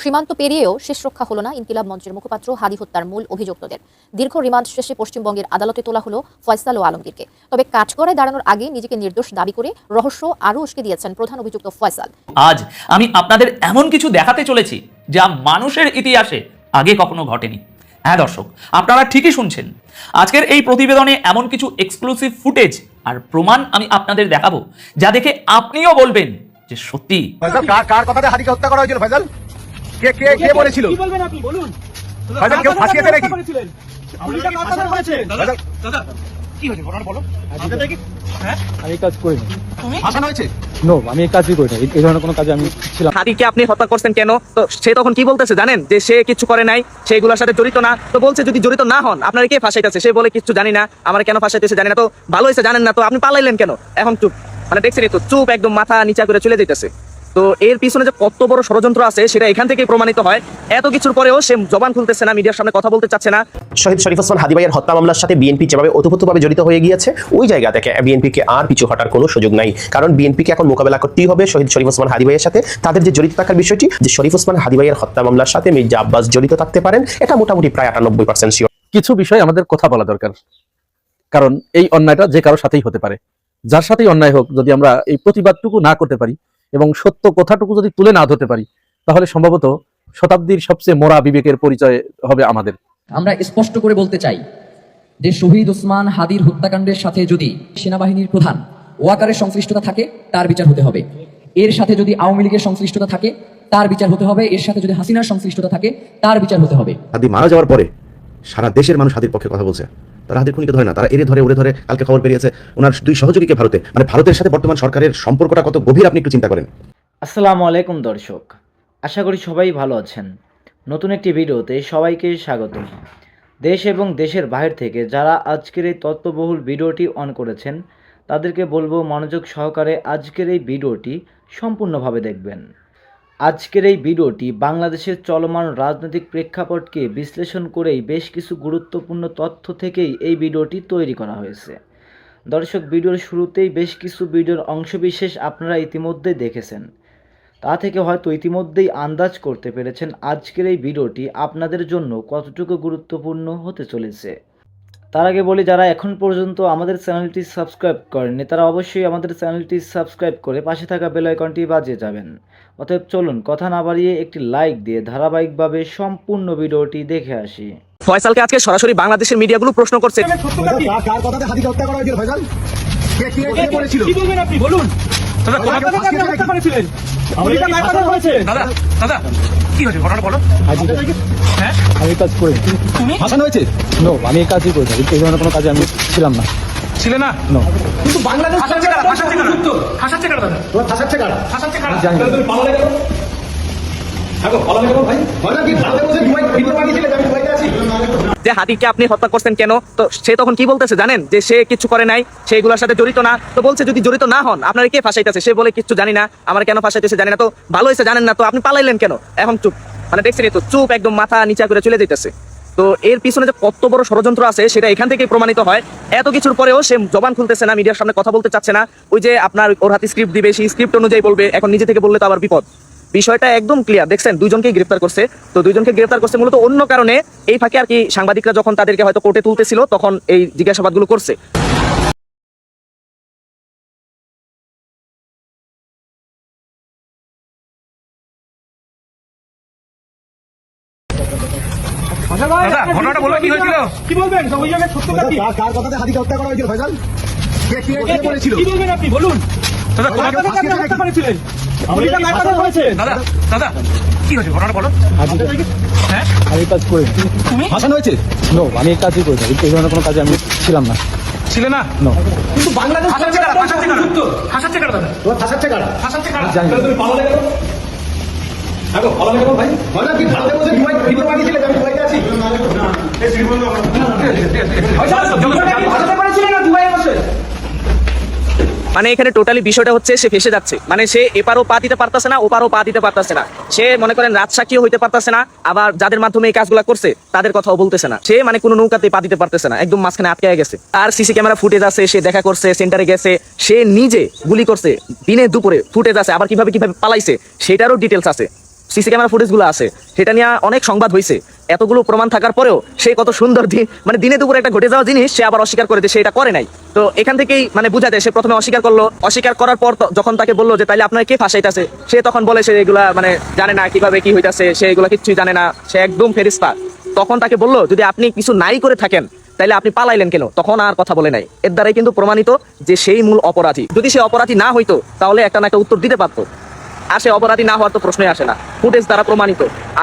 সীমান্ত পেরিয়েও শেষ রক্ষা হলো না ইনকিলাব মঞ্চের মুখপাত্র হাদি হত্যার মূল অভিযুক্তদের। দীর্ঘ রিমান্ড শেষে পশ্চিমবঙ্গের আদালতে তোলা হলো ফয়সাল ও আলমগীরকে। তবে কাঠগড়ায় দাঁড়ানোর আগে নিজেকে নির্দোষ দাবি করে রহস্য আরও উস্কে দিয়েছেন প্রধান অভিযুক্ত ফয়সাল। আজ আমি আপনাদের এমন কিছু দেখাতে চলেছি যা মানুষের ইতিহাসে আগে কখনো ঘটেনি। হ্যাঁ দর্শক, আপনারা ঠিকই শুনছেন। আজকের এই প্রতিবেদনে এমন কিছু এক্সক্লুসিভ ফুটেজ আর প্রমাণ আমি আপনাদের দেখাবো যা দেখে আপনিও বলবেন যে সত্যি। কার কথাতে হাদিকে হত্যা করা হয়েছিল ভাইজান? কে কে কে বলেছিল? কি বলবেন আপনি বলুন। ভাইজান কেউ ফাঁসিয়েছে নাকি? আপনি কার কথা হয়েছে? দাদা কি হয়েছে ঘটনা বলো। আপনাদের কি আমি কাজ করিনি। তুমি ফাঁসানো হয়েছে? নো, আমি এই কাজই করিনি। এই ধরনের কোনো কাজে আমি ছিলাম। হাদিকে আপনি হত্যা করছেন কেন? তো সে তখন কি বলতেছে জানেন? যে সে কিছু করে নাই, সেগুলোর সাথে জড়িত না। তো বলছে যদি জড়িত না হন আপনারা কে ফাঁসাইতেছে? সে বলে কিছু জানি না, আমার কেন ফাঁসাইতেছে জানি না। তো ভালো হয়েছে জানেন না, তো আপনি পালাইলেন কেন? এখন চুপ, মানে দেখছেনই তো, চুপ একদম মাথা নিচা করে চলে যেতেছে। তো এর পিছনে যে কত বড় ষড়যন্ত্র আছে সেটা এখান থেকেই প্রমাণিত হয়। এত কিছুর পরেও সে জবান খুলতেছে না, মিডিয়ার সামনে কথা বলতে চাচ্ছে না। শহীদ শরীফ ওসমান হাদী ভাইয়ের হত্যা মামলার সাথে বিএনপি যেভাবে ওতপ্রোতভাবে জড়িত হয়ে গিয়েছে, ওই জায়গা থেকে বিএনপিকে আর পিছু হটার কোনো সুযোগ নাই। কারণ বিএনপিকে এখন মোকাবেলা করতেই হবে শহীদ শরীফ ওসমান হাদী ভাইয়ের সাথে। তাদের যে জড়িত থাকার বিষয়টি, যে শরীফ ওসমান হাদী ভাইয়ের হত্যা মামলার সাথে মির্জা আব্বাস জড়িত থাকতে পারেন, এটা মোটামুটি প্রায় 98% শিওর। কিছু বিষয় আমাদের কথা বলা দরকার, কারণ এই অন্যায়টা যে কারোর সাথেই হতে পারে। যার সাথেই অন্যায় হোক, যদি আমরা এই প্রতিবাদটুকু না করতে পারি এবং সত্য কথাটুকু যদি তুলে না ধরতে পারি, তাহলে সম্ভবত শতাব্দীর সবচেয়ে মোরা বিবেকের পরিচয় হবে আমাদের। আমরা স্পষ্ট করে বলতে চাই যে শহীদ ওসমান হাদীর হত্যাকাণ্ডের সাথে যদি সেনাবাহিনীর প্রধান ওয়াকারের সংশ্লিষ্টতা থাকে তার বিচার হতে হবে। এর সাথে যদি আওয়ামী লীগের সংশ্লিষ্টতা থাকে তার বিচার হতে হবে। এর সাথে যদি হাসিনার সংশ্লিষ্টতা থাকে তার বিচার হতে হবে। হাদী মারা যাওয়ার পরে সারা দেশের মানুষ হাদীর পক্ষে কথা বলছে। তারা হাদীর খুনিকে ধরে না, তারা এরে ধরে ওরে ধরে। কালকে খবর বেরিয়েছে ওনার 2 সহযোগীকে ভারতে, মানে ভারতের সাথে বর্তমান সরকারের সম্পর্কটা কত গভীর আপনি একটু চিন্তা করেন। আসসালামু আলাইকুম দর্শক, আশা করি সবাই ভালো আছেন। নতুন একটি ভিডিওতে সবাইকে স্বাগত। দেশ এবং দেশের বাইরে থেকে যারা আজকের এই তথ্যবহুল ভিডিওটি অন করেছেন তাদেরকে বলবো মনোযোগ সহকারে আজকের এই ভিডিওটি সম্পূর্ণভাবে দেখবেন। আজকের এই ভিডিওটি বাংলাদেশের চলমান রাজনৈতিক প্রেক্ষাপটকে বিশ্লেষণ করেই বেশ কিছু গুরুত্বপূর্ণ তথ্য থেকেই এই ভিডিওটি তৈরি করা হয়েছে। দর্শক, ভিডিওর শুরুতেই বেশ কিছু ভিডিওর অংশবিশেষ আপনারা ইতিমধ্যে দেখেছেন। তা থেকে হয়তো ইতিমধ্যেই আন্দাজ করতে পেরেছেন আজকের এই ভিডিওটি আপনাদের জন্য কতটুকু গুরুত্বপূর্ণ হতে চলেছে। তার আগে বলি, যারা এখন পর্যন্ত আমাদের চ্যানেলটি সাবস্ক্রাইব করেননি তারা অবশ্যই আমাদের চ্যানেলটি সাবস্ক্রাইব করে পাশে থাকা বেল আইকনটি বাজিয়ে যাবেন। অতএব চলুন কথা না বাড়িয়ে একটি লাইক দিয়ে ধারাবাহিকভাবে সম্পূর্ণ ভিডিওটি দেখে আসি। ফয়সালকে আজকে সরাসরি বাংলাদেশের মিডিয়াগুলো প্রশ্ন করছে। কার কথাতে হাদিকে হত্যা করা হয়েছিল ভাইজান? কে কে কে বলেছিল? কি বলবেন আপনি বলুন। দাদা কার কথা হত্যা করেছিলেন? আপনি কার কথা হয়েছে? দাদা কি হয়েছে ঘটনা বলো। আমি কাজ করিনি। তুমি ফাঁসানো হয়েছে? নো, আমি এই কাজই করিনি। এই ধরনের কোনো কাজে আমি ছিলাম না। ছিলে না? নো। কিন্তু বাংলাদেশ ফাঁসাচ্ছে কারা? ফাঁসাচ্ছে কারা দাদা? তোমার ফাঁসাচ্ছে কারা? ফাঁসাচ্ছে কারা? জানি না। তুমি পালালে কেন? থাকো পালালে কেন ভাই? হয় না কি ভারতে বসে দুবাই ভিডিও বানিয়েছিলে আমি দুবাইতে আছি? যে হাদিকে আপনি হত্যা করছেন কেন? তো সে তখন কি বলতেছে জানেন? যে সে কিছু করে নাই, সেগুলোর সাথে জড়িত না। তো বলছে যদি জড়িত না হন আপনারা কে ফাঁসাইতেছে? সে বলে কিছু জানি না, আমার কেন ফাঁসাইতেছে জানি না। তো ভালো হয়েছে জানেন না, তো আপনি পালাইলেন কেন? এখন চুপ, মানে দেখছেনই তো, চুপ একদম মাথা নিচা করে চলে যেতেছে। তো এর পিছনে যে কত বড় ষড়যন্ত্র আছে সেটা এখান থেকেই প্রমাণিত হয়। এত কিছুর পরেও সে জবান খুলতেছে না, মিডিয়ার সামনে কথা বলতে চাচ্ছে না। ওই যে আপনার ওর হাতে স্ক্রিপ্ট দিবে, সেই স্ক্রিপ্ট অনুযায়ী বলবে। এখন নিজে থেকে বললে তো আবার বিপদ। বিষয়টা একদম ক্লিয়ার, দেখছেন দুইজনকেই গ্রেফতার করছে। তো দুইজনকে গ্রেফতার করছে মূলত অন্য কারণে। এই ফাঁকে আর কি সাংবাদিকরা যখন তাদেরকে হয়তো কোর্টে তুলতেছিল তখন এই জিজ্ঞাসাবাদগুলো করছে। দাদা ঘটনাটা বলো কি হয়েছিল? কি বলবেন? ওই জায়গায় সত্যতা কি? কার কথাতে হাদিকে হত্যা করা হয়েছিল ভাইজান? কে কে কে বলেছিল? কি বলবেন আপনি বলুন। দাদা কার কথা হত্যা করেছিলেন? আপনি কার কথা হয়েছে? দাদা কি হয়েছে ঘটনাটা বলো। আমি কাজ করিনি। তুমি ফাঁসানো হয়েছে? নো, আমি এই কাজই করিনি। এই ধরনের কোনো কাজে আমি ছিলাম না। ছিলে না? নো। কিন্তু বাংলাদেশ ফাঁসাচ্ছে কারা? ফাঁসাচ্ছে কারা দাদা? তোমার ফাঁসাচ্ছে কারা? ফাঁসাচ্ছে কারা? জানি না। তুমি পালালে কেন? থাকো পালালে কেন ভাই? হয় না কি ভারতে বসে দুবাই ভিডিও বানিয়েছিলে আমি দুবাইতে আছি? ফাঁসাতে পারেছিলেন না দুবাইয়ে বসে? মানে এখানে টোটালি বিষয়টা হচ্ছে সে ফেসে যাচ্ছে। মানে সে এপারও পা দিতে পারতেছে না, ওপারও পা দিতে পারতেছে না। সে মনে করেন রাজসাক্ষীও হইতে পারতেছে না, আবার যাদের মাধ্যমে এই কাজগুলো করছে তাদের কথাও বলতেছে না। সে মানে কোনো নৌকাতে পা দিতে পারতেছে না, একদম মাঝখানে আটকে গেছে। আর সিসি ক্যামেরা ফুটেজ আছে, সে দেখা করছে, সেন্টারে গেছে, সে নিজে গুলি করছে, দিনে দুপুরে ফুটেজ আছে, আবার কিভাবে কিভাবে পালাইছে সেটারও ডিটেলস আছে। সিসি ক্যামেরা ফুটেজগুলো আছে, সেটা নিয়ে অনেক সংবাদ হয়েছে। এতগুলো প্রমাণ থাকার পরেও সে কত সুন্দর মানে দিনে দুপুরে একটা ঘটে যাওয়া জিনিস সে আবার অস্বীকার করে যে সে এটা করে নাই। তো এখান থেকেই মানে বোঝা যায় সে প্রথমে অস্বীকার করলো, অস্বীকার করার পর যখন তাকে বললো যে তাইলে আপনার কে ফাঁসাইতেছে, সে তখন বলে সে এগুলা মানে জানে না কিভাবে কি হইতাছে, সে এগুলা কিচ্ছুই জানে না, সে একদম ফেরিস্তা। তখন তাকে বললো যদি আপনি কিছু নাই করে থাকেন তাইলে আপনি পালাইলেন কেন, তখন আর কথা বলে নাই। এর দ্বারাই কিন্তু প্রমাণিত যে সেই মূল অপরাধী। যদি সে অপরাধী না হইতো তাহলে একটা না একটা উত্তর দিতে পারতো, আর সে অপরাধী না হওয়ার তো প্রশ্নই আসে না, ফুটেজ দ্বারা প্রমাণিত।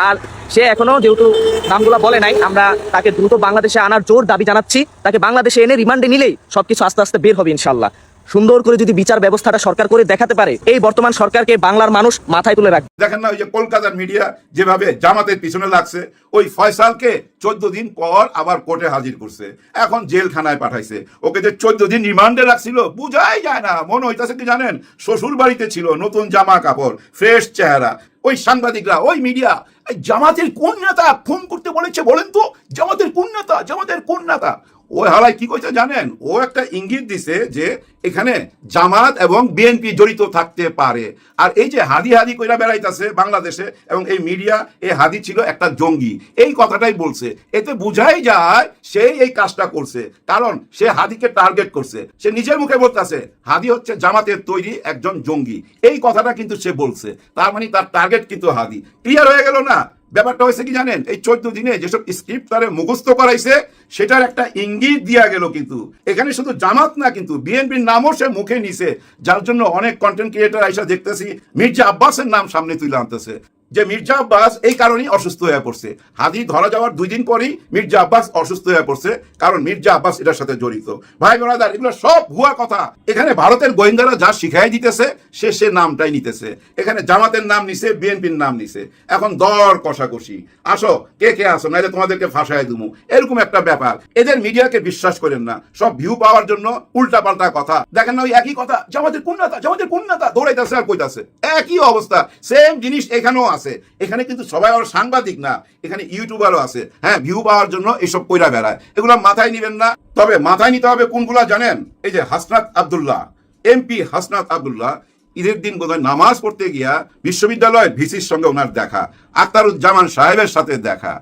আর সে এখনো যেহেতু নামগুলো বলে নাই, আমরা তাকে দ্রুত বাংলাদেশে আনার জোর দাবি জানাচ্ছি। তাকে বাংলাদেশে এনে রিমান্ডে নিলেই সবকিছু আস্তে আস্তে বের হবে ইনশাল্লাহ। সুন্দর করে যদি বিচার ব্যবস্থাটা সরকার করে দেখাতে পারে, এই বর্তমান সরকারকে বাংলার মানুষ মাথায় তুলে রাখবে। দেখেন না ওই যে কলকাতার মিডিয়া যেভাবে জামাতের পিছনে লাগছে, ওই ফয়সালকে 14 দিন পর আবার কোর্টে হাজির করছে, এখন জেলখানায় পাঠাইছে। ওকে যে 14 দিন রিমান্ডে রাখছিল বুঝাই যায় না, মনে হইতাছে কি জানেন শ্বশুর বাড়িতে ছিল, নতুন জামা কাপড়, ফ্রেশ চেহারা। ওই সাংবাদিকরা, ওই মিডিয়া, জামাতের কোন নেতা ফোন করতে বলেছে বলেন তো, জামাতের কোন নেতা, জামাতের কোন নেতা? ওই হালাই কি কইছে জানেন, ও একটা ইঙ্গিত দিছে যে এখানে জামাত এবং বিএনপি জড়িত থাকতে পারে। আর এই যে হাদি হাদি কইরা বেড়াইতেছে বাংলাদেশে, এবং এই মিডিয়া, এই হাদি ছিল একটা জঙ্গি, এই কথাটাই বলছে। এতে বুঝাই যায় সে এই কাজটা করছে, কারণ সে হাদিকে টার্গেট করছে। সে নিজের মুখে বলতেছে হাদি হচ্ছে জামাতের তৈরি একজন জঙ্গি, এই কথাটা কিন্তু সে বলছে। তার মানে তার টার্গেট কিন্তু হাদি। ক্লিয়ার হয়ে গেল না? ব্যাপারটা হয়েছে কি জানেন, এই 14 দিনে যেসব স্ক্রিপ্ট তারে মুখস্থ করাইছে সেটার একটা ইঙ্গিত দিয়া গেল। কিন্তু এখানে শুধু জামাত না, কিন্তু বিএনপির নামও সে মুখে নিছে, যার জন্য অনেক কন্টেন্ট ক্রিয়েটর আইসা দেখতেছি মির্জা আব্বাসের নাম সামনে তুলে আনতেছে, যে মির্জা আব্বাস এই কারণেই অসুস্থ হয়ে পড়ছে। হাদি ধরা যাওয়ার 2 দিন পরেই মির্জা আব্বাস অসুস্থ হয়ে পড়ছে, কারণ মির্জা আব্বাস এটার সাথে জড়িত। ভাই ব্রাদার, এগুলো সব ভুয়া কথা। এখানে ভারতের গোয়েন্দারা যা শিখাই দিতেছে সে নামটাই নিতেছে। এখানে জামাতের নাম নিছে, বিএনপির নাম নিছে। এখন দর কষাকষি, আসো কে কে আসো, নাইলে তোমাদেরকে ফাঁসায় দুমু, এরকম একটা ব্যাপার। এদের মিডিয়াকে বিশ্বাস করেন না, সব ভিউ পাওয়ার জন্য উল্টা পাল্টা কথা। দেখেন না ওই একই কথা, জামাতের কোন নেতা, জামাতের কোন নেতা, দৌড়াইতেছে আর কইতাছে। একই অবস্থা, সেম জিনিস এখানেও আছে। এখানে কিন্তু সবাই আর সাংবাদিক না, এখানে ইউটিউবারও আছে। হ্যাঁ, ভিউ পাওয়ার জন্য এসব কইরা বেড়ায়, এগুলো মাথায় নিবেন না। তবে মাথায় নিতে হবে কোনগুলা জানেন? এই যে হাসনাত আব্দুল্লাহ, এমপি হাসনাত আব্দুল্লাহ, ঈদের দিন বোধহয় নামাজ পড়তে গিয়া বিশ্ববিদ্যালয়ের ভিসির সঙ্গে ওনার দেখা, আখতারুজ্জামান সাহেবের সাথে দেখা।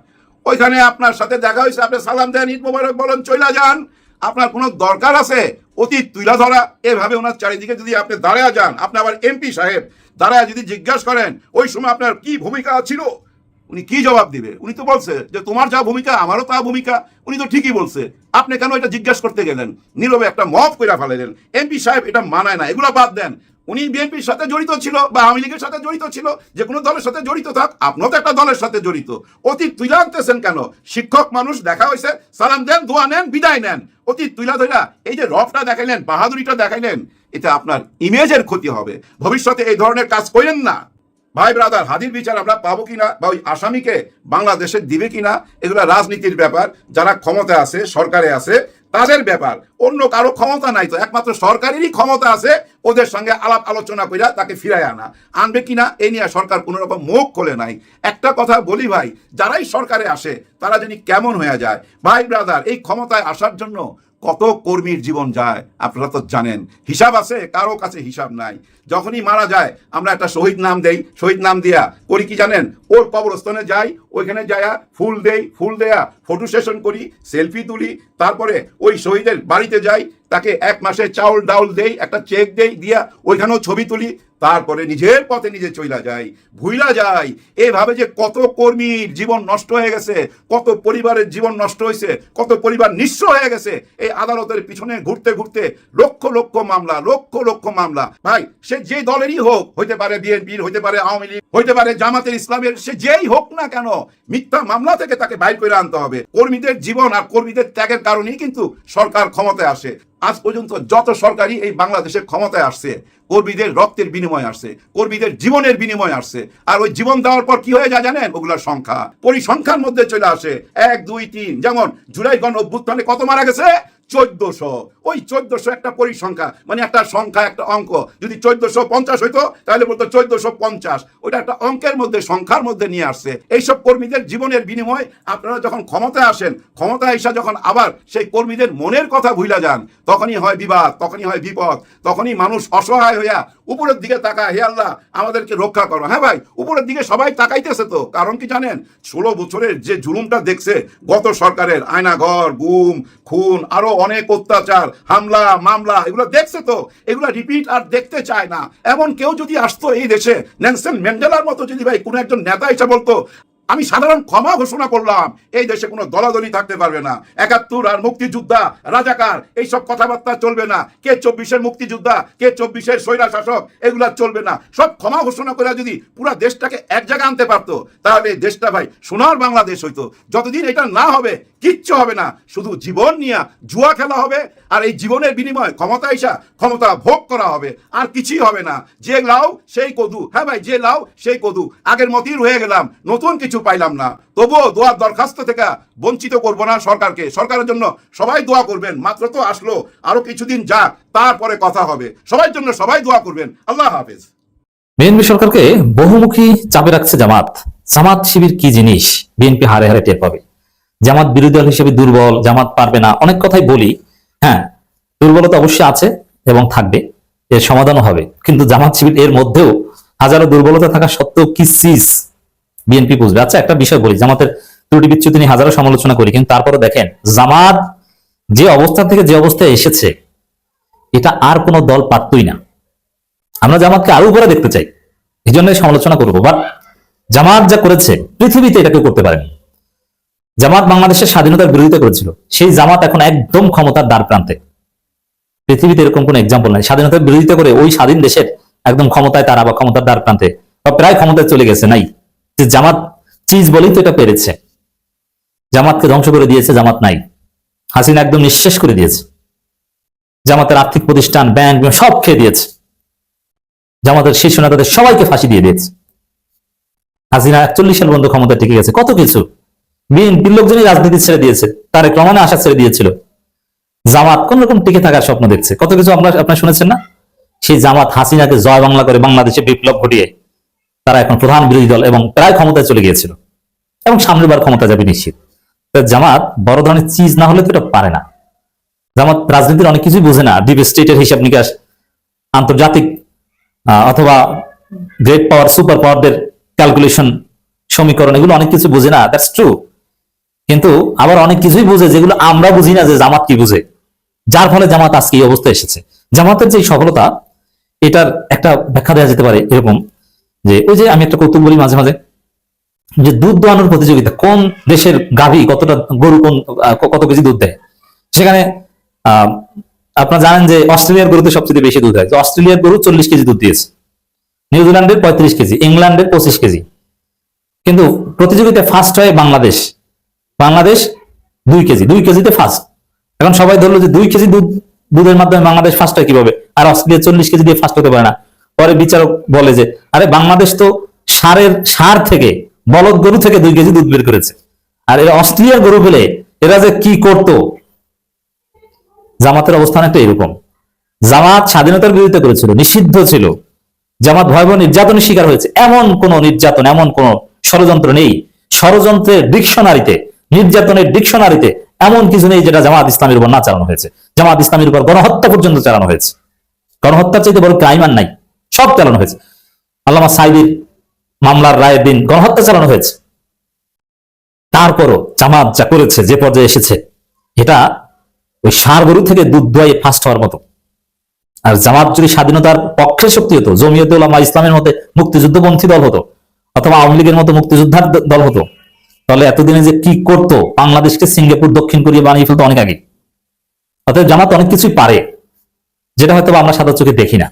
ওইখানে আপনার সাথে দেখা হয়েছে, আপনি সালাম দেন, ঈদ মোবারক বলেন, চইলা যান। আপনার কোনো দরকার আছে অতীত তুইলা ধরা? এভাবে ওনার চারিদিকে যদি আপনি দাঁড়ায় যান, আপনি আবার এমপি সাহেব দাঁড়ায় যদি জিজ্ঞাসা করেন ওই সময় আপনার কি ভূমিকা ছিল, উনি কি জবাব দিবে? উনি তো বলছে যে তোমার যা ভূমিকা আমারও তা ভূমিকা। উনি তো ঠিকই বলছে, আপনি কেন এটা জিজ্ঞাসা করতে গেলেন? নীরবে একটা মফ কইরা ফেলাইলেন। এমপি সাহেব এটা মানায় না, এগুলো বাদ দেন। উনি বিএনপির সাথে জড়িত ছিল বা আওয়ামী লীগের সাথে জড়িত ছিল, যে কোনো দলের সাথে জড়িত থাক, আপনিও তো একটা দলের সাথে জড়িত। অতীত তুইলা আনতেছেন কেন? শিক্ষক মানুষ, দেখা হয়েছে, সালাম দেন, দোয়া নেন, বিদায় নেন। অতীত তুইলা ধইরা এই যে রফটা দেখাইলেন, বাহাদুরিটা দেখাইলেন, এতে আপনার ইমেজের ক্ষতি হবে। ভবিষ্যতে এই ধরনের কাজ করেন না। ভাই ব্রাদার, হাদির বিচার আমরা পাবো কিনা বা ওই আসামিকে বাংলাদেশে দিবে কিনা, এগুলা রাজনীতির ব্যাপার। যারা ক্ষমতা আছে, সরকারে আছে, তাদের ব্যাপার। অন্য কারো ক্ষমতা নাই, তো একমাত্র সরকারেরই ক্ষমতা আছে ওদের সঙ্গে আলাপ আলোচনা কইরা তাকে ফিরায় আনা। আনবে কিনা এই নিয়ে সরকার কোনো রকম মুখ খোলে নাই। একটা কথা বলি ভাই, যারাই সরকারে আসে তারা জানি কেমন হয়ে যায়। ভাই ব্রাদার, এই ক্ষমতায় আসার জন্য কত কর্মীর জীবন যায় আপনারা তো জানেন, হিসাব আছে, কারো কাছে হিসাব নাই। যখনই মারা যায় আমরা একটা শহীদ নাম দেই, শহীদ নাম দিয়া করি কি জানেন, ওর কবরস্থানে যাই, ওইখানে যায়া ফুল দেই, ফুল দেয়া ফটো সেশন করি, সেলফি তুলি, তারপরে ওই শহীদের বাড়িতে যাই, তাকে 1 মাসে চাউল ডাউল দেই, একটা চেক দেই, দিয়া ওইখানেও ছবি তুলি, তারপরে নিজের পথে নিজে চইলা যাই, ভুইলা যাই। এভাবে যে কত কর্মীর জীবন নষ্ট হয়ে গেছে, কত পরিবারের জীবন নষ্ট হয়েছে, কত পরিবার নিঃস্ব হয়ে গেছে এই আদালতের পিছনে ঘুরতে ঘুরতে। লক্ষ লক্ষ মামলা, লক্ষ লক্ষ মামলা। ভাই, সে যে দলেরই হোক, হইতে পারে বিএনপির, হইতে পারে আওয়ামী লীগ, হইতে পারে জামাতের ইসলামের, সে যেই হোক না কেন, মিথ্যা মামলা থেকে তাকে বাইর করে আনতে হবে। কর্মীদের জীবন আর কর্মীদের ত্যাগের কারণেই কিন্তু সরকার ক্ষমতায় আসে। আজ পর্যন্ত যত সরকারই এই বাংলাদেশের ক্ষমতায় আসছে, কর্মীদের রক্তের বিনিময় আসছে, কর্মীদের জীবনের বিনিময় আসছে। আর ওই জীবন দেওয়ার পর কি হয়ে যায় জানেন? ওগুলার সংখ্যা পরিসংখ্যার মধ্যে চলে আসে 1, 2, 3। যেমন জুলাই গণ অভ্যুত্থানে কত মারা গেছে? 1400। ওই 1400 একটা পরিসংখ্যা, মানে একটা সংখ্যা, একটা অঙ্ক। যদি 1450 হইতো তাহলে বলতো 1450। ওইটা একটা অঙ্কের মধ্যে, সংখ্যার মধ্যে নিয়ে আসছে। এইসব কর্মীদের জীবনের বিনিময়ে আপনারা যখন ক্ষমতায় আসেন, ক্ষমতায় এসে যখন আবার সেই কর্মীদের মনের কথা ভুলা যান, তখনই হয় বিবাদ, তখনই হয় বিপদ, তখনই মানুষ অসহায় হইয়া উপরের দিকে তাকায়, হে আল্লাহ আমাদেরকে রক্ষা করো। হ্যাঁ ভাই, উপরের দিকে সবাই তাকাইতেছে তো, কারণ কি জানেন? 16 বছরের যে জুলুমটা দেখছে গত সরকারের, আয়নাঘর, গুম, খুন, আরো অনেক অত্যাচার, হামলা, মামলা, এগুলো দেখছে তো, এগুলো রিপিট আর দেখতে চায় না। এমন কেউ যদি আসতো এই দেশে, নেলসন ম্যান্ডেলার মতো যদি ভাই কোনো একজন নেতা এসে বলতো আমি সাধারণ ক্ষমা ঘোষণা করলাম, এই দেশে কোনো দলাদলি থাকতে পারবে না, 71 আর মুক্তিযোদ্ধা, রাজাকার, এইসব কথাবার্তা চলবে না, কে 24-এর মুক্তিযোদ্ধা, কে 24-এর স্বৈরা শাসক, এগুলা চলবে না, সব ক্ষমা ঘোষণা করে যদি পুরো দেশটাকে এক জায়গায় আনতে পারতো, তাহলে দেশটা ভাই সোনার বাংলাদেশ হইতো। যতদিন এটা না হবে কিচ্ছু হবে না, শুধু জীবন নিয়ে জুয়া খেলা হবে, আর এই জীবনের বিনিময়ে ক্ষমতা আইসা ক্ষমতা ভোগ করা হবে, আর কিছুই হবে না। যে লাউ সেই কদু। হ্যাঁ ভাই, যে লাউ সেই কদু। আগের মতই রয়ে গেলাম, নতুন কিছু পাইলাম না। তবুও দোয়ার দরখাস্ত থেকে বঞ্চিত করবো না সরকারকে। সরকারের জন্য সবাই দোয়া করবেন, মাত্র তো আসলো, আরো কিছুদিন যাক, তারপরে কথা হবে। সবার জন্য সবাই দোয়া করবেন। আল্লাহ হাফেজ। বিএনপি সরকারকে বহুমুখী চাপে রাখছে জামাত। জামাত শিবির কি জিনিস বিএনপি হারে হারে টের পাবে। জামাত বিরোধী দল হিসেবে দুর্বল, জামাত পারবে না, অনেক কথাই বলি। হ্যাঁ, দুর্বলতা অবশ্যই আছে এবং থাকবে, এর সমাধানও হবে। কিন্তু জামাত শিবির এর মধ্যেও হাজারো দুর্বলতা থাকা সত্ত্বেও কি চিজ বিএনপি বুঝবে। আচ্ছা, একটা বিষয় বলি, জামাতের ত্রুটি বিচ্যুতি নিয়ে হাজারো সমালোচনা করি, কিন্তু তারপরে দেখেন জামাত যে অবস্থা থেকে যে অবস্থায় এসেছে, এটা আর কোনো দল পারতই না। আমরা জামাতকে আরো উপরে দেখতে চাই, এই জন্য সমালোচনা করবো। বাট জামাত যা করেছে পৃথিবীতে এটা কেউ করতে পারেনি। জামাত বাংলাদেশের স্বাধীনতার বিরোধিতা করেছিল, সেই জামাত এখন একদম ক্ষমতার দ্বার প্রান্তে। পৃথিবীতে এরকম কোন এক্সাম্পল নাই, স্বাধীনতার বিরোধিতা করে ওই স্বাধীন দেশের একদম ক্ষমতায় তারা বা ক্ষমতার দ্বার প্রান্তে বা প্রায় ক্ষমতায় চলে গেছে। নাই, যে জামাত চিজ বলেই তো এটা পেরেছে। জামাতকে ধ্বংস করে দিয়েছে জামাত নাই, হাসিনা একদম নিঃশেষ করে দিয়েছে। জামাতের আর্থিক প্রতিষ্ঠান, ব্যাংক সব খেয়ে দিয়েছে। জামাতের শীর্ষ নেতাদের সবাইকে ফাঁসি দিয়ে দিয়েছে। হাসিনা 41 সাল পর্যন্ত ক্ষমতা টিকে গেছে। কত কিছু বিএনপির লোকজনই রাজনীতি ছেড়ে দিয়েছে, তারেক রহমানে আশা ছেড়ে দিয়েছিল। জামাত কোন রকম টিকে থাকার স্বপ্ন দেখছে। কত কিছু আপনারা শুনেছেন না? সেই জামাত হাসিনাকে জয় বাংলা করে বাংলাদেশে বিপ্লব ঘটিয়ে তারা এখন প্রধান বিরোধী দল এবং প্রায় ক্ষমতায় চলে গিয়েছিল এবং সামনের বার ক্ষমতা যাবে নিশ্চিত। জামাত বড় ধরনের চিজ না হলে তো এটা পারে না। জামাত রাজনীতির অনেক কিছুই বোঝে না, ডিপ স্টেটের হিসাব নিকাশ, আন্তর্জাতিক অথবা গ্রেট পাওয়ার, সুপার পাওয়ারদের ক্যালকুলেশন, সমীকরণ, এগুলো অনেক কিছু বোঝে না, দ্যাটস ট্রু। কিন্তু আবার অনেক কিছুই বোঝে যেগুলো আমরা বুঝি না যে জামাত কি বুঝে, যার ফলে জামাত আজকে এই অবস্থায় এসেছে। জামাতের যে সফলতা, এটার একটা ব্যাখ্যা দেওয়া যেতে পারে এরকম যে, ওই যে আমি একটা কৌতুক বলি মাঝে মাঝে, যে দুধ দোয়ানোর প্রতিযোগিতা, কোন দেশের গাভী কতটা, গরু কত কেজি দুধ দেয়। সেখানে আপনারা জানেন যে অস্ট্রেলিয়ার গরুতে সবচেয়ে বেশি দুধ হয়। অস্ট্রেলিয়ার গরু 40 কেজি দুধ দিয়েছে, নিউজিল্যান্ডের 35 কেজি, ইংল্যান্ডের 25 কেজি। কিন্তু প্রতিযোগিতায় ফার্স্ট হয় বাংলাদেশ। বাংলাদেশ 2 কেজি, 2 কেজিতে ফার্স্ট। এখন সবাই ধরলো যে 2 কেজি দুধের মাধ্যমে বাংলাদেশ ফার্স্ট হয় কিভাবে, আর অস্ট্রেলিয়া 40 কেজি দিয়ে ফার্স্ট হতে পারে না। পরে বিচারক বলে যে আরে বাংলাদেশ তো সার থেকে, বলদ গরু থেকে 2 কেজি দুধ বের করেছে, আর এরা অস্ট্রেলিয়ার গরু পেলে এরা যে কি করতো। জামাতের অবস্থান একটা এরকম। জামাত স্বাধীনতার বিরোধিতা করেছিল, নিষিদ্ধ ছিল। জামাত ভয়াবহ নির্যাতনের শিকার হয়েছে। এমন কোন নির্যাতন, এমন কোন ষড়যন্ত্র নেই, ষড়যন্ত্রের ডিকশনারিতে, নির্যাতনের ডিকশনারিতে এমন কিছু নেই যেটা জামাত ইসলামের উপর না চালানো হয়েছে। জামাত ইসলামের উপর গণহত্যা পর্যন্ত চালানো হয়েছে। গণহত্যার চাইতে বড় ক্রাইম আর নাই, সব চালানো হয়েছে। আল্লামা সাইদির মামলার রায়ের দিন গণহত্যা চালানো হয়েছে। তারপরও জামাত যা করেছে, যে পর্যায়ে এসেছে, এটা ওই ষাঁড় গরু থেকে দুধ দোয়াই ফার্স্ট হওয়ার মতো। আর জামাত যদি স্বাধীনতার পক্ষে শক্তি হতো, জমিয়তে উলামা ইসলামের মতে মুক্তিযুদ্ধপন্থী দল হতো, অথবা আওয়ামী লীগের মতো মুক্তিযোদ্ধার দল হতো, তাহলে এতদিনে যে কি করতো, বাংলাদেশকে সিঙ্গাপুর, দক্ষিণ কোরিয়া বানিয়ে ফেলতো অনেক আগে। অতএব জামাত অনেক কিছুই পারে, যেটা হয়তো আমরা সাদা চোখে দেখি না।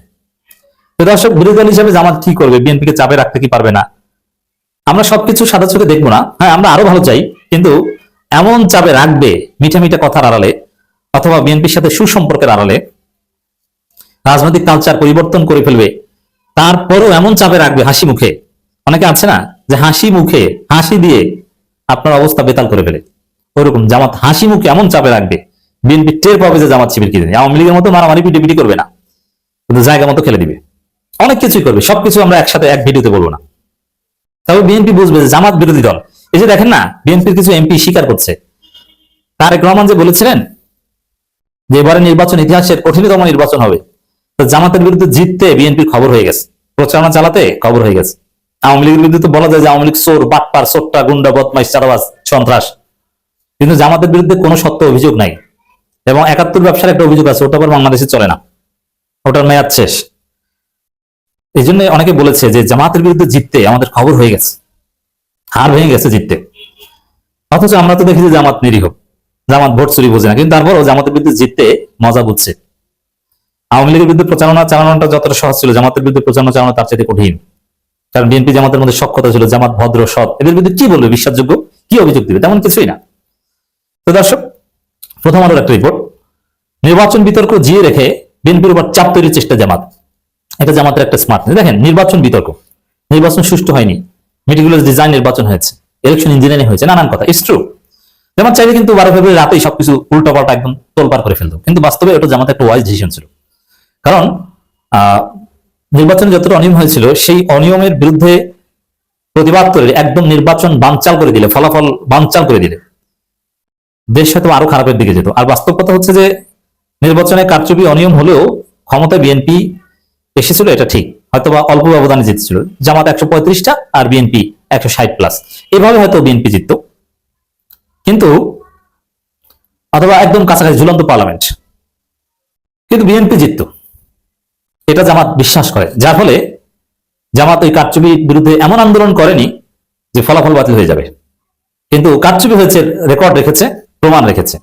তো দর্শক, বিরোধী দল হিসেবে জামাত কি করবে, বিএনপিকে চাপে রাখতে কি পারবে না, আমরা সবকিছু সাদা চোখে দেখবো না। হ্যাঁ, আমরা আরো ভালো চাই, কিন্তু এমন চাপে রাখবে মিঠা মিঠা কথার আড়ালে, অথবা বিএনপির সাথে সুসম্পর্কের আড়ালে রাজনৈতিক কালচার পরিবর্তন করে ফেলবে। তারপরও এমন চাপে রাখবে হাসি মুখে। অনেকে আছে না যে হাসি মুখে, হাসি দিয়ে আপনার অবস্থা বেতাল করে ফেলে, ওরকম জামাত হাসি মুখে এমন চাপে রাখবে বিএনপি টের পাবে যে জামাত শিবির কি জানি, আওয়ামী লীগের মতো মারামারি পিটিপিটি করবে না, কিন্তু জায়গা মতো খেলে দিবে, অনেক কিছুই করবে, সবকিছু আমরা একসাথে এক ভিডিওতে বলবো না। তবে বিএনপি বুঝবে যে জামাত বিরোধী দল। এই যে দেখেন না, বিএনপির কিছু এমপি স্বীকার করছে, তারেক রহমান যে বলেছিলেন যে এবারে নির্বাচন ইতিহাসের কঠিনতম নির্বাচন হবে, তো জামাতের বিরুদ্ধে জিততে বিএনপির খবর হয়ে গেছে, প্রচারণা চালাতে খবর হয়ে গেছে। আওয়ামী লীগের বিরুদ্ধে তো বলা যায় যে আওয়ামী লীগ চোর, বাটপার, সোট্টা, গুন্ডা, বদমাইশ, চাঁদাবাজ, সন্ত্রাস, কিন্তু জামাতের বিরুদ্ধে কোনো সত্য অভিযোগ নাই। এবং 71 ব্যবসার একটা অভিযোগ আছে, ওটা আবার বাংলাদেশে চলে না, ওটার মেয়াদ শেষ। এই জন্য অনেকে বলেছে যে জামাতের বিরুদ্ধে জিততে আমাদের খবর হয়ে গেছে, হার ভেঙে গেছে জিততে। অথচ আমরা তো দেখি যে জামাত নিরীহ, জামাত ভোট চুরি বোঝে না, কিন্তু তারপরও জামাতের বিরুদ্ধে জিততে মজা বুঝছে। আওয়ামী লীগের বিরুদ্ধে প্রচারণা চালানোটা যতটা সহজ ছিল, জামাতের বিরুদ্ধে প্রচারণা চালানো তার চাইতে কঠিন। কারণ বিএনপি জামাতের মধ্যে সখ্যতা ছিল, জামাত ভদ্র সৎ, এদের বিরুদ্ধে কি বলবে, বিশ্বাসযোগ্য কি অভিযোগ দিবে, তেমন কিছুই না। তো দর্শক, প্রথম আলোর একটা রিপোর্ট, নির্বাচন বিতর্ক জিয়ে রেখে বিএনপির উপর চাপ তৈরির চেষ্টা জামাত। এটা জামাতের একটা স্মার্ট। দেখেন, নির্বাচন বিতর্ক, নির্বাচন সুষ্ঠু হয়নি, মেটিকুলাস ডিজাইন নির্বাচন হয়েছে, ইলেকশন ইঞ্জিনিয়ারিং হয়েছে, নানান কথা, ইটস ট্রু। জামাত চাইলে কিন্তু 12 ফেব্রুয়ারি রাতেই সবকিছু উল্টাপাল্টা একদম তোলপাড় করে ফেলতো, কিন্তু বাস্তবে এটা জামাতের একটা ওয়াইজ ডিসিশন ছিল। কারণ নির্বাচনে যতটা অনিয়ম হয়েছিল, সেই অনিয়মের বিরুদ্ধে প্রতিবাদ করে একদম নির্বাচন বানচাল করে দিলে, ফলাফল বানচাল করে দিলে দেশ হয়তো আরো খারাপের দিকে যেত। আর বাস্তব কথা হচ্ছে যে নির্বাচনে কারচুপি অনিয়ম হলেও ক্ষমতায় বিএনপি এসেছিল, এটা ঠিক, হয়তো বা অল্প ব্যবধানে জিতছিল। জামাত 135টা আর বিএনপি 160+, এভাবে হয়তো বিএনপি জিততো, কিন্তু অথবা একদম কাছাকাছি ঝুলন্ত পার্লামেন্ট, কিন্তু বিএনপি জিততো, এটা জামাত বিশ্বাস করে। যার ফলে জামাত ওই কারচুপির বিরুদ্ধে এমন আন্দোলন করেনি যে ফলাফল বাতিল হয়ে যাবে, কিন্তু কারচুপি হয়েছে, রেকর্ড রেখেছে, প্রমাণ রেখেছে।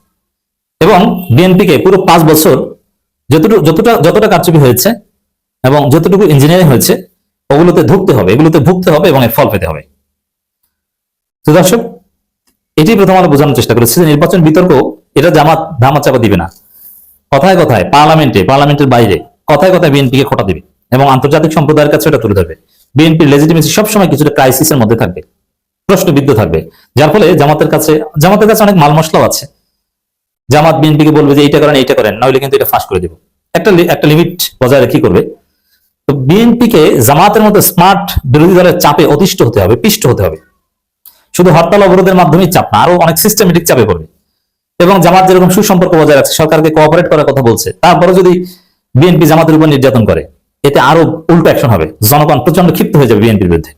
এবং বিএনপিকে পুরো 5 বছর যতটা কারচুপি হয়েছে এবং যতটুকু ইঞ্জিনিয়ারিং হয়েছে, ওগুলোতে ধুকতে হবে, এগুলোতে ভুগতে হবে এবং এর ফল পেতে হবে। তো দর্শক, এটি প্রথম আলো বোঝানোর চেষ্টা করেছে যে নির্বাচন বিতর্ক এটা জামাত ধামাচাপা দিবে না। কথায় কথায় পার্লামেন্টের বাইরে কথায় কথায় বিএনপিকে খোটা দিবে এবং আন্তর্জাতিক সম্প্রদায়ের কাছে এটা তুলে ধরবে। বিএনপির লেজিটিমেসি সবসময় কিছুটা ক্রাইসিসের মধ্যে থাকবে, প্রশ্নবিদ্ধ থাকবে, যার ফলে জামাতের কাছে অনেক মাল মশলাও আছে। জামাত বিএনপিকে বলবে যে এইটা করেন, নইলে কিন্তু এটা ফাঁস করে দিব, একটা লিমিট বজায় রেখে করবে। তো বিএনপিকে জামাতের মতো স্মার্ট বিরোধী দলের চাপে অতিষ্ঠ হতে হবে, পিষ্ট হতে হবে। শুধু হরতাল অবরোধের মাধ্যমেই চাপ না, আরো অনেক সিস্টেমেটিক চাপে পড়বে। এবং জামাত যেরকম সুসম্পর্ক বজায় রাখছে, সরকারকে কোঅপারেট করার কথা বলছে, তারপরে যদি বিএনপি জামাতের উপর নির্যাতন করে, এতে আরো উল্টো অ্যাকশন হবে, জনগণ প্রচন্ড ক্ষিপ্ত হয়ে যাবে বিএনপির বিরুদ্ধে।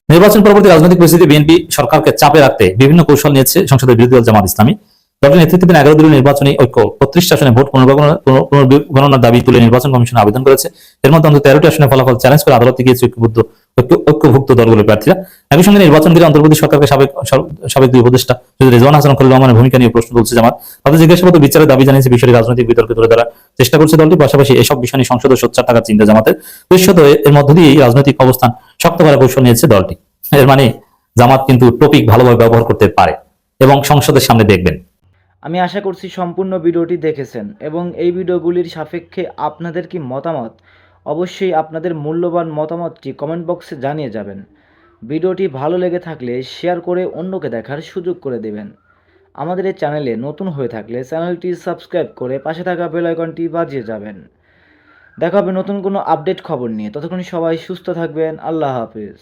নির্বাচন পরবর্তী রাজনৈতিক পরিস্থিতি বিএনপি সরকারকে চাপে রাখতে বিভিন্ন কৌশল নিয়েছে সংসদের বিরোধী দল জামাত ইসলামী। দলটির নেতৃত্বাধীন 11 দলীয় নির্বাচনী ঐক্য 35 আসনে ভোট পুনর্গণনার দাবি তুলে নির্বাচন কমিশনে আবেদন করেছে। এর মধ্যে অন্তত 13টি আসনে ফলাফল চ্যালেঞ্জ করে আদালতে গিয়েছে ঐক্যভুক্ত দলগুলোর প্রার্থীরা। একই সঙ্গে নির্বাচন ঘিরে অন্তর্বর্তী সরকারকে সাবেক 2 উপদেষ্টা যদি রেজওয়ান হাসান খলিল রহমানের ভূমিকা নিয়ে প্রশ্ন তুলছে জামাত। তাদের জিজ্ঞাসাবাদ বিচারের দাবি জানিয়েছে, বিষয়টি রাজনৈতিক বিতর্কে তুলে ধরার চেষ্টা করছে দলটি। পাশাপাশি এসব বিষয় নিয়ে সংসদে সোচ্চার থাকার চিন্তা জামাতের। দৃশ্যত এর মধ্য দিয়ে রাজনৈতিক অবস্থান শক্ত করার কৌশল নিয়েছে দলটি। এর মানে জামাত কিন্তু টপিক ভালোভাবে ব্যবহার করতে পারে এবং সংসদের সামনে দেখবেন। আমি আশা করছি সম্পূর্ণ ভিডিওটি দেখেছেন এবং এই ভিডিওগুলির সাপেক্ষে আপনাদের কি মতামত, অবশ্যই আপনাদের মূল্যবান মতামতটি কমেন্ট বক্সে জানিয়ে যাবেন। ভিডিওটি ভালো লেগে থাকলে শেয়ার করে অন্যকে দেখার সুযোগ করে দেবেন। আমাদের এই চ্যানেলে নতুন হয়ে থাকলে চ্যানেলটি সাবস্ক্রাইব করে পাশে থাকা বেল আইকনটি বাজিয়ে যাবেন। দেখা হবে নতুন কোনো আপডেট খবর নিয়ে। ততক্ষণ সবাই সুস্থ থাকবেন। আল্লাহ হাফেজ।